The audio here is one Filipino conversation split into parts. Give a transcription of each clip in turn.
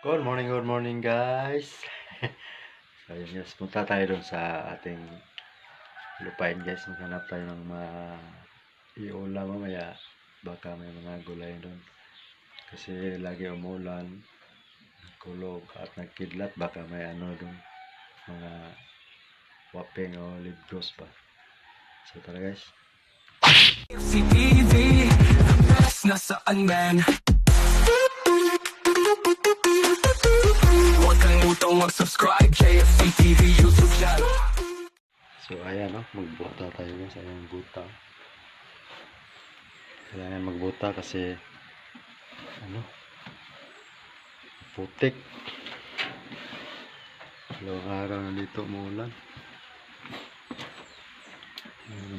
Good morning guys. So yun guys, punta tayo dun sa ating lupain guys. Maghanap tayo ng iulam mamaya. Baka may mga gulay dun. Kasi lagi umulan, kulog at nagkidlat. Baka may ano dun, mga wapeng o libdos pa. So tara guys. CTV, the best nasaan man. Huwag kalimutang mag-subscribe KFC TV YouTube channel. So ayan magbuta tayo guys. Ayan buta. Kailangan magbuta kasi putik. Dalawang araw na dito umulan.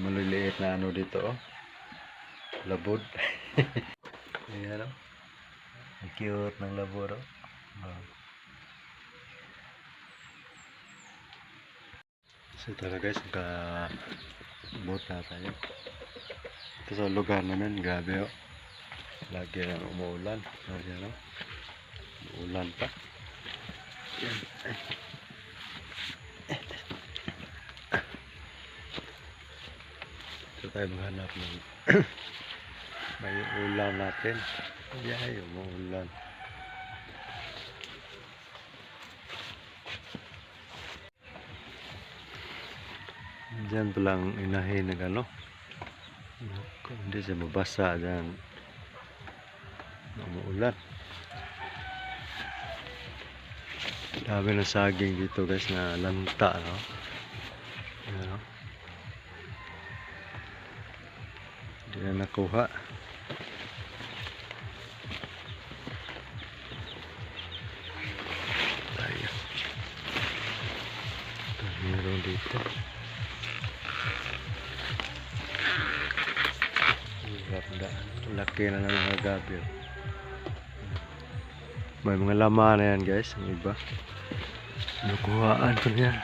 Maliliit na dito labod. Ayan ang cute ng labod So tara guys, buta tayo. Ito sa lugar namin, grabe lagi lang umuulan. Ayan umuulan pa. Ayan. Ito tayo maghanap ng may ulam natin. Ayan, umuulan. Diyan palang inahin na hindi siya mabasa dyan. Umuulan. Dami ng saging dito guys na lanta Ayan hindi na nakuha. Tayo. Ito meron dito. Laki na ng mga gabi. May mga laman na yan guys. Ang iba nakuhaan ko na yan.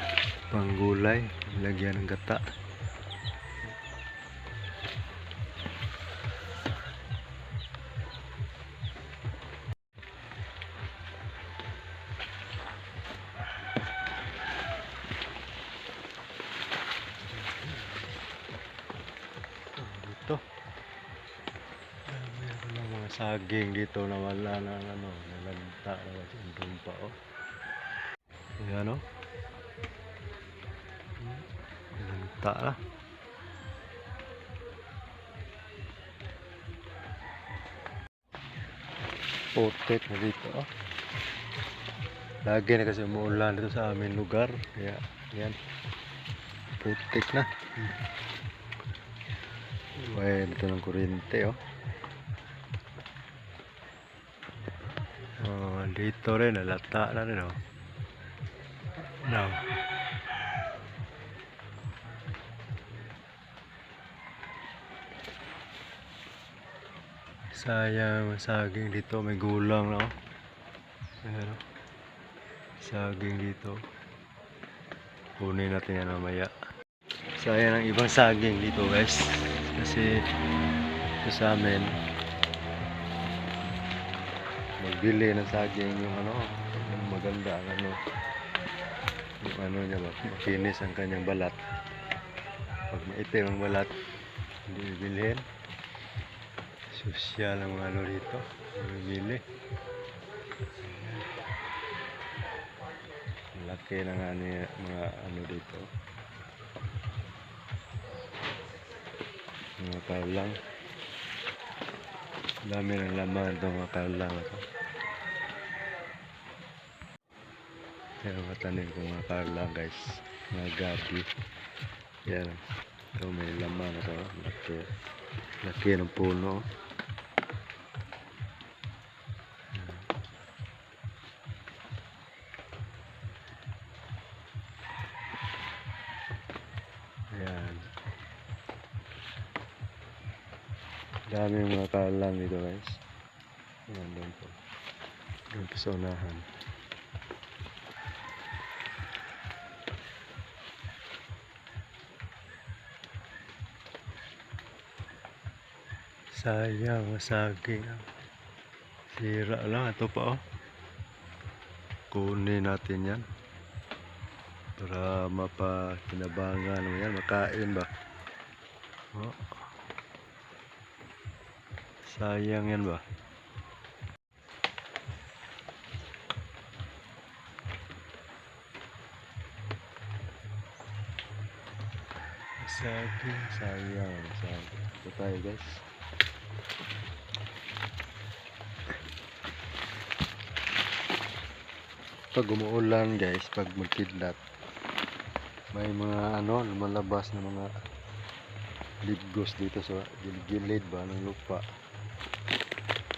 Panggulay. Lagyan ng gata. Dito meron na mga saging dito na wala na nalagta na kasi andun pa ayan nalagta na putik na dito lagi na kasi umuulan dito sa aming lugar kaya yan putik na may dito ng kuryente dito rin nalata na rin now sayang saging dito may gulang ayan saging dito kunin natin yan mamaya. Sayang ang ibang saging dito guys kasi ito sa amin magbili ng saging yung yung maganda ang yung niya ba makinis ang kanyang balat. Pag maitim ang balat hindi bibilhin. Sosyal ang mga dito bibili. Laki na nga niya mga dito mga kaulang. Dami ng laman itong mga kaulang Pero matanim ko mga kaulang guys, mga gabi. Yan ito may laman laki ng puno. Ayan dami mga kaulang dito guys. Ayan doon po sa unahan. Sayang saging sira lang ito pa kunin natin yan para mapakinabangan mo yan, makain ba. Oh, sayang yan ba. Sayang. Ito tayo guys. Pag umuulan guys, pag magkidlat, may mga lumalabas na mga libgos dito sa gilid ba ng lupa.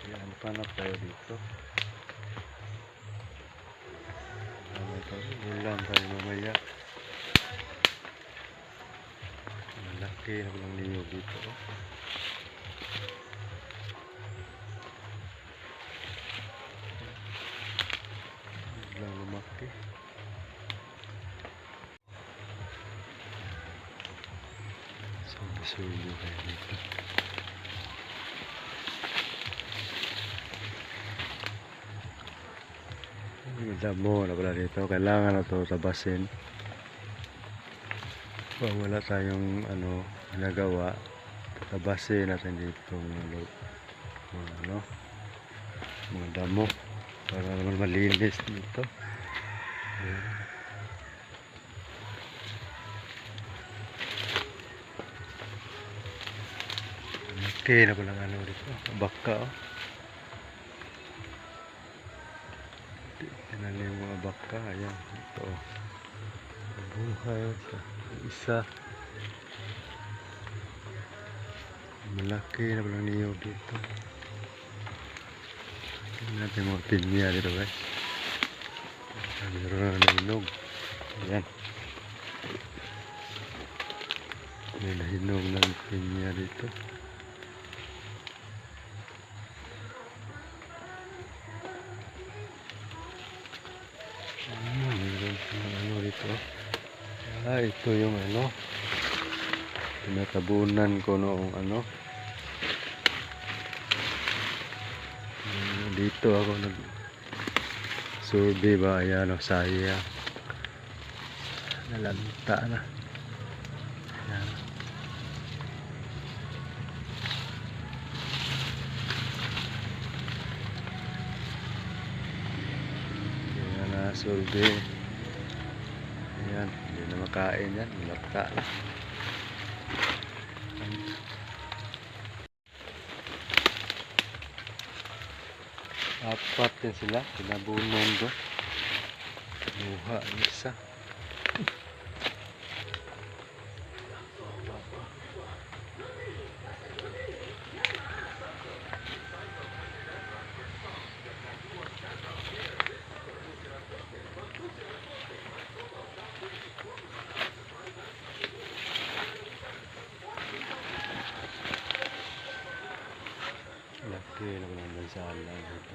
Yan, panap tayo dito. Ulan tayo mamaya. Malaki na lang niyog dito. Biglang lumaki. Sugi tayo dito. Damo na pala dito. Kailangan na ito tabasin. Kung wala tayong ginagawa, tabasin natin dito mga damo para naman malinis dito. Ayan. Okay na palang dito, baka Tingnan yung mga baka. Ayan, ito buhay sa isa. Malaki na palang niyog dito. Tingnan natin mga pinya dito guys. Meron na hinog. Ayan, may nahinog ng pinya dito. Meron dito. Ito yung tinatabunan ko noong dito ako survey ba. Ayan saya nalanta na. Ayan. Survey. Ayan, hindi na makain yan, lapta na. Apat din sila, pinabunon ko. Buha ang isa. Laki na ko ng bansala dito.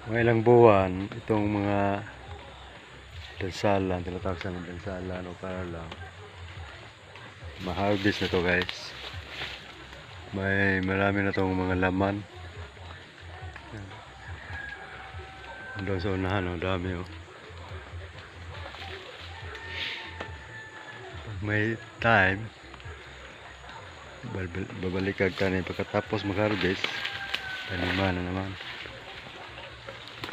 Mga ilang buwan itong mga dansalan, tinatawag sa mga dansalan o para lang ma-harvest na to guys. May marami na tong mga laman. Doon sa unahan, dami Pag may time, babalik kag tanim. Pagkatapos mag-harvest, taniman na naman.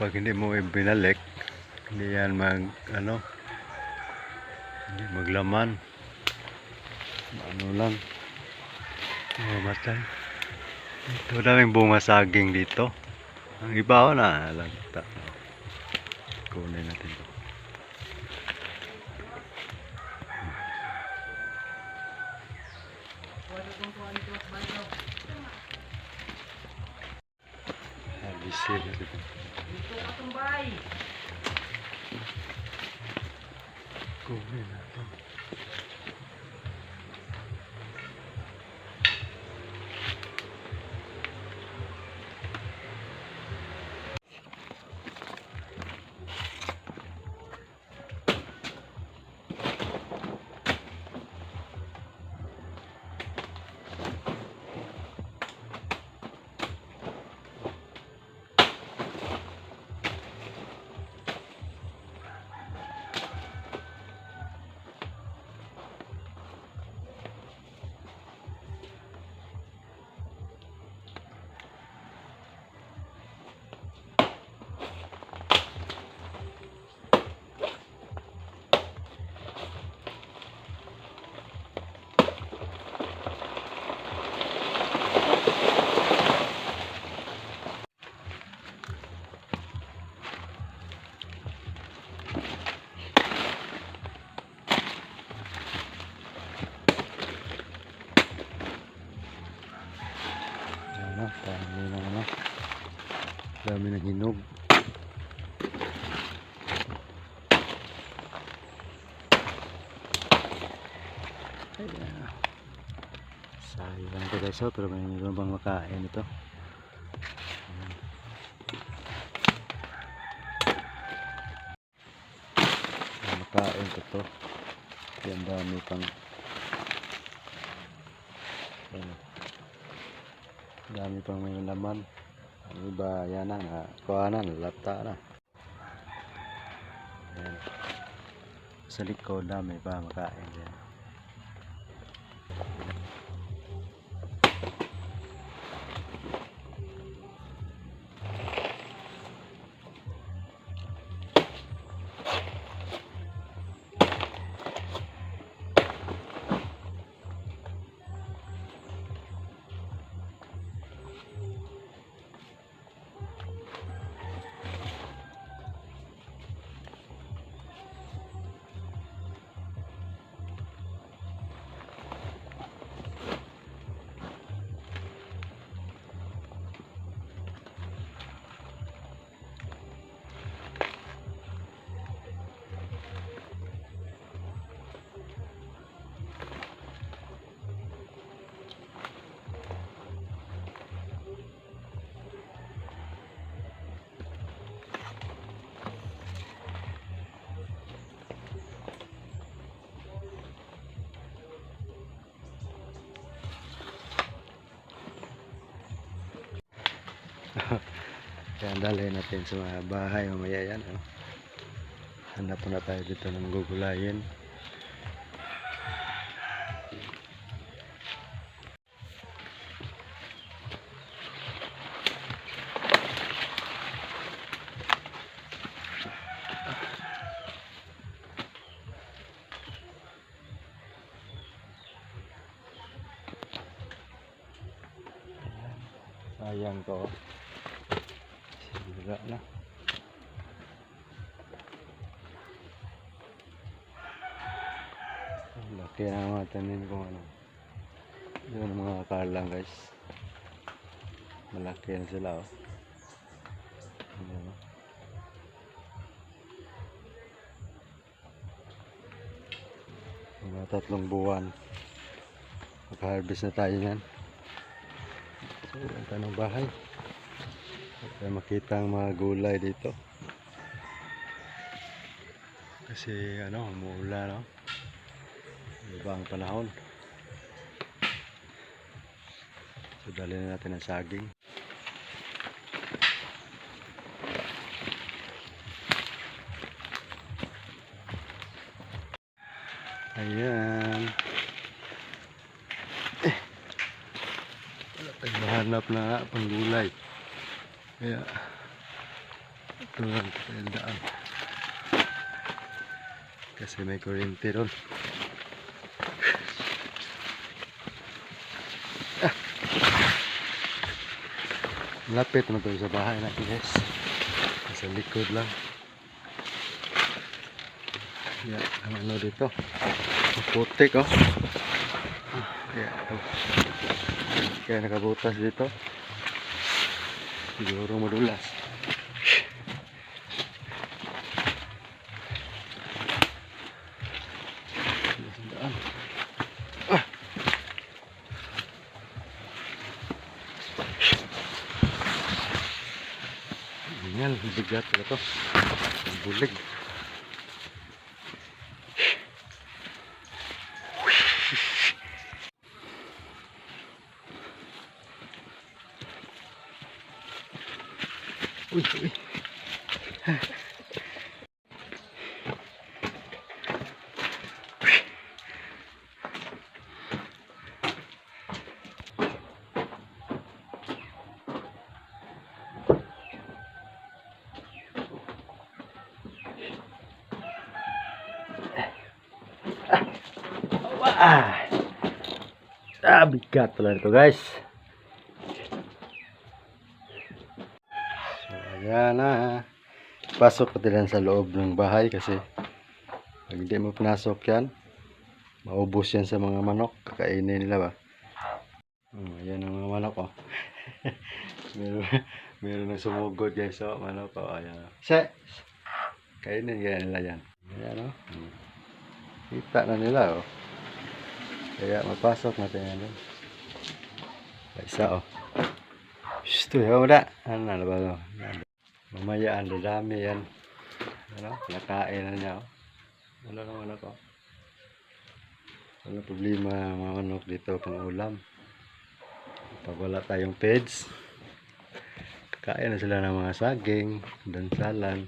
Pag hindi mo binalik, hindi yan hindi maglaman. Lang. Matay. Ito daming bunga saging dito. Ang iba na lagta. Kunin natin ito. Habisin natin ito. Kunin natin. Dami ng hinog. Ayan. Sayang ito guys, pero may meron bang makain ito. Ayan. May makain ko to. Yan dami pang dami pang may laman. Ang iba yan na kuha na, nalata na. Ayan. Sa likod dami pa makain yan. Kaya dalhin natin sa mga bahay mamaya yan. Hanap na tayo dito ng gugulayin. Sayang to. Sira na. Laki na mga tanin kung ano. Yun mga karlang guys. Malaki na sila oh. Ayan, oh. Mga 3 buwan. Mag-harvest na tayo yan. So, ang tanong bahay. Para makita ang mga gulay dito. Kasi ano, umuulan no. Ibang panahon. So dali na natin ang saging. Ayan. Wala tayong mahanap na panggulay. Kaya ito lang tayo daan. Kasi may kuryente ron. Malapit naman tayo sa bahay natin guys. Nasa likod lang. Yan, ang ano dito. Putik oh. Kaya nakabutas dito. Siguro madulas. Yan, bigat na ito. Bulig. Uy, uy. Bigat pala ito guys. So ayan na. Pasok natin sa loob ng bahay kasi pag hindi mo pinasok yan, maubos yan sa mga manok. Kakainin nila ba. Ayan ang mga manok oh. meron, meron na sumugod guys. So, ano po, ayan. Sa, kainin kaya nila yan. Ayan, oh. Kita na nila, oh. Kaya mapasok natin yan, oh. Isa, oh. Shhh, yaw na. Ano na ba, oh. Mamaya, ang dami yan. Ano, nakain na niya, oh. Ano naman ako. Ano problema mga manok dito pang ulam. Pag wala tayong peds, kain na sila ng mga saging, dansalan.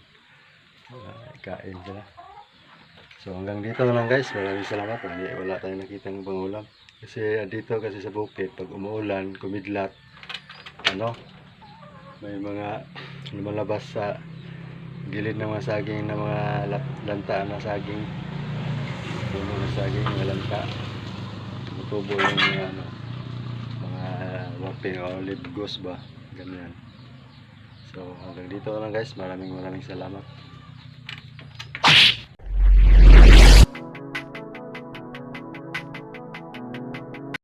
Kain sila. So hanggang dito na lang guys. Maraming salamat. Wala tayong nakitang ibang ulam. Kasi dito kasi sa bukid, pag umuulan, kumidlat, ano, may mga lumalabas sa gilid ng mga saging na mga lanta na saging. Yung mga saging, mga lanta. Tumutubo yung mga, ano, mga waping o libgos ba. Ganyan. So hanggang dito na lang guys. Maraming salamat.